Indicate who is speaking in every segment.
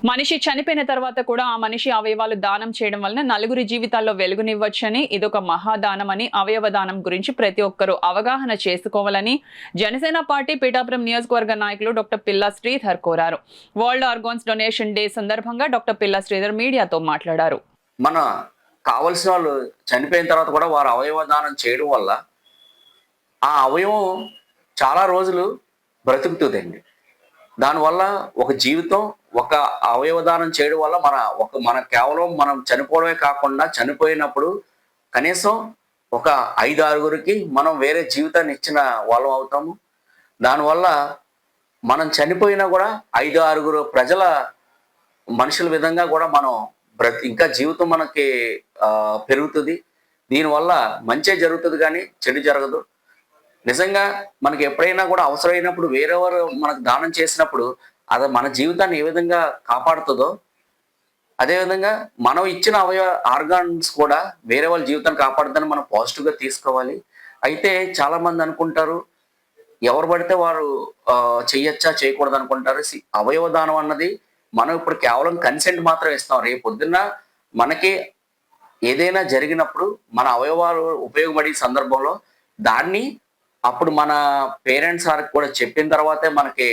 Speaker 1: మనిషి చనిపోయిన తర్వాత కూడా ఆ మనిషి అవయవాలు దానం చేయడం వలన నలుగురి జీవితాల్లో వెలుగునివ్వొచ్చని, ఇదొక మహాదానం అని, అవయవ దానం గురించి ప్రతి ఒక్కరూ అవగాహన చేసుకోవాలని జనసేన పార్టీ పీఠాపురం నియోజకవర్గ నాయకులు డాక్టర్ పిల్లా శ్రీధర్ కోరారు. వరల్డ్ ఆర్గాన్స్ డొనేషన్ డే సందర్భంగా డాక్టర్ పిల్లా శ్రీధర్ మీడియాతో మాట్లాడారు.
Speaker 2: మన కావలసిన వాళ్ళు చనిపోయిన తర్వాత కూడా వారు అవయవ దానం చేయడం వల్ల ఆ అవయవం చాలా రోజులు బ్రతుకుతుందండి. దానివల్ల ఒక జీవితం, ఒక అవయవదానం చేయడం వల్ల మన కేవలం మనం చనిపోవడమే కాకుండా చనిపోయినప్పుడు కనీసం ఒక 5, 6గురికి మనం వేరే జీవితాన్ని ఇచ్చిన వాళ్ళం అవుతాము. దానివల్ల మనం చనిపోయినా కూడా 5, 6గురు ప్రజల మనుషుల విధంగా కూడా మనం ఇంకా జీవితం మనకి పెరుగుతుంది. దీనివల్ల మంచే జరుగుతుంది కానీ చెడు జరగదు. నిజంగా మనకి ఎప్పుడైనా కూడా అవసరమైనప్పుడు వేరెవరు మనకు దానం చేసినప్పుడు అది మన జీవితాన్ని ఏ విధంగా కాపాడుతుందో, అదేవిధంగా మనం ఇచ్చిన ఆర్గాన్స్ కూడా వేరే వాళ్ళ జీవితాన్ని కాపాడుతుందని మనం పాజిటివ్గా తీసుకోవాలి. అయితే చాలా మంది అనుకుంటారు, ఎవరు పడితే వారు చెయ్యొచ్చా చేయకూడదు అనుకుంటారు. అవయవ దానం అన్నది మనం ఇప్పుడు కేవలం కన్సెంట్ మాత్రం ఇస్తాం. రేపు పొద్దున్న మనకి ఏదైనా జరిగినప్పుడు మన అవయవాలు ఉపయోగపడే సందర్భంలో దాన్ని అప్పుడు మన పేరెంట్స్ వారికి కూడా చెప్పిన తర్వాతే మనకి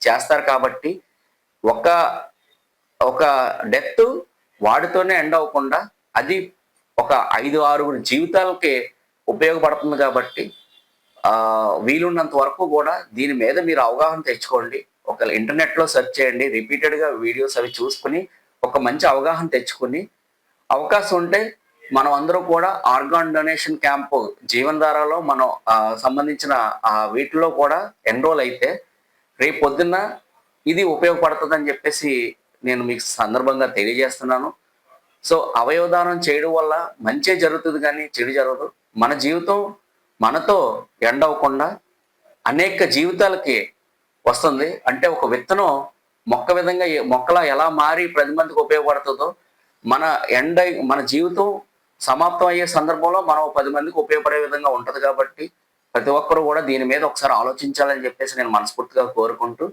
Speaker 2: చేస్తారు. కాబట్టి ఒక ఒక డెత్ వాడితోనే ఎండ్ అవ్వకుండా అది ఒక 5, 6గురి జీవితాలకి ఉపయోగపడుతుంది. కాబట్టి వీలున్నంత వరకు కూడా దీని మీద మీరు అవగాహన తెచ్చుకోండి. ఒక ఇంటర్నెట్లో సెర్చ్ చేయండి, రిపీటెడ్గా వీడియోస్ అవి చూసుకుని ఒక మంచి అవగాహన తెచ్చుకుని, అవకాశం ఉంటే మనం అందరూ కూడా ఆర్గాన్ డొనేషన్ క్యాంపు జీవనధారలో మనం సంబంధించిన వీటిలో కూడా ఎన్రోల్ అయితే రేపు పొద్దున్న ఇది ఉపయోగపడుతుందని చెప్పేసి నేను మీకు సందర్భంగా తెలియజేస్తున్నాను. సో అవయవదానం చేయడం వల్ల మంచే జరుగుతుంది కానీ చెడు జరగదు. మన జీవితం మనతో ఎండ్ అవ్వకుండా అనేక జీవితాలకి వస్తుంది. అంటే ఒక విత్తనం మొక్కలా ఎలా మారి 10 మందికి ఉపయోగపడుతుందో మన జీవితం సమాప్తం అయ్యే సందర్భంలో మనం 10 మందికి ఉపయోగపడే విధంగా ఉంటది. కాబట్టి ప్రతి ఒక్కరు కూడా దీని మీద ఒకసారి ఆలోచించాలని చెప్పేసి నేను మనస్ఫూర్తిగా కోరుకుంటూ